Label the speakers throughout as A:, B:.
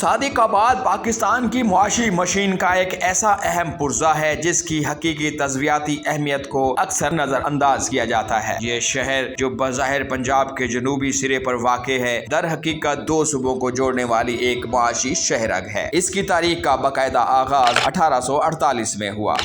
A: صادق آباد پاکستان کی معاشی مشین کا ایک ایسا اہم پرزہ ہے جس کی حقیقی تجزیاتی اہمیت کو اکثر نظر انداز کیا جاتا ہے۔ یہ شہر جو بظاہر پنجاب کے جنوبی سرے پر واقع ہے، در حقیقت دو صوبوں کو جوڑنے والی ایک معاشی شہرگ ہے۔ اس کی تاریخ کا باقاعدہ آغاز 1848 میں ہوا۔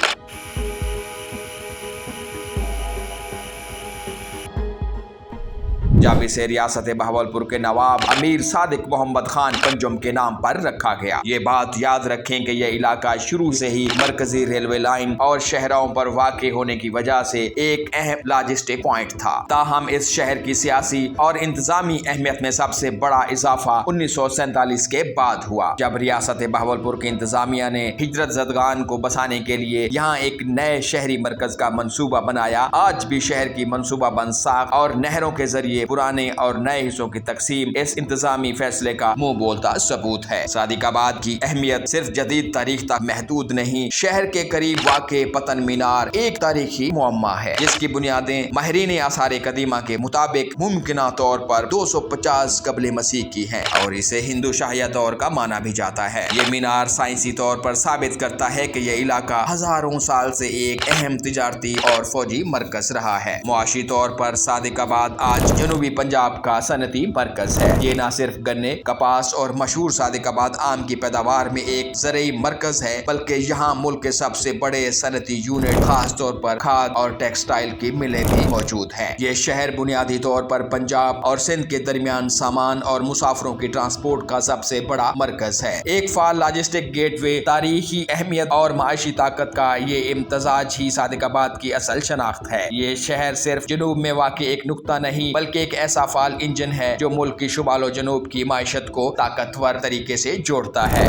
A: جب اسے ریاست بہاولپور کے نواب امیر صادق محمد خان پنجم کے نام پر رکھا گیا۔ یہ بات یاد رکھیں کہ یہ علاقہ شروع سے ہی مرکزی ریلوے لائن اور شہروں پر واقع ہونے کی وجہ سے ایک اہم لاجسٹک پوائنٹ تھا۔ تاہم اس شہر کی سیاسی اور انتظامی اہمیت میں سب سے بڑا اضافہ 1947 کے بعد ہوا، جب ریاست بہاولپور کی انتظامیہ نے ہجرت زدگان کو بسانے کے لیے یہاں ایک نئے شہری مرکز کا منصوبہ بنایا۔ آج بھی شہر کی منصوبہ بند ساخت اور نہروں کے ذریعے پرانے اور نئے حصوں کی تقسیم اس انتظامی فیصلے کا منہ بولتا ثبوت ہے۔ صادق آباد کی اہمیت صرف جدید تاریخ تک محدود نہیں، شہر کے قریب واقع پتن مینار ایک تاریخی معمہ ہے جس کی بنیادیں ماہرین آثار قدیمہ کے مطابق ممکنہ طور پر 250 قبل مسیح کی ہیں اور اسے ہندو شاہیہ دور کا مانا بھی جاتا ہے۔ یہ مینار سائنسی طور پر ثابت کرتا ہے کہ یہ علاقہ ہزاروں سال سے ایک اہم تجارتی اور فوجی مرکز رہا ہے۔ معاشی طور پر صادق آباد آج جنوبی پنجاب کا صنعتی مرکز ہے۔ یہ نہ صرف گنے، کپاس اور مشہور صادق آباد آم کی پیداوار میں ایک زرعی مرکز ہے، بلکہ یہاں ملک کے سب سے بڑے صنعتی یونٹ، خاص طور پر کھاد اور ٹیکسٹائل کی ملیں بھی موجود ہیں۔ یہ شہر بنیادی طور پر پنجاب اور سندھ کے درمیان سامان اور مسافروں کی ٹرانسپورٹ کا سب سے بڑا مرکز ہے۔ ایک فعال لاجسٹک گیٹ وے، تاریخی اہمیت اور معاشی طاقت کا یہ امتزاج ہی صادق آباد کی اصل شناخت ہے۔ یہ شہر صرف جنوب میں واقع ایک نقطہ نہیں، بلکہ ایک ایسا فعال انجن ہے جو ملک کی شمال و جنوب کی معیشت کو طاقتور طریقے سے جوڑتا ہے۔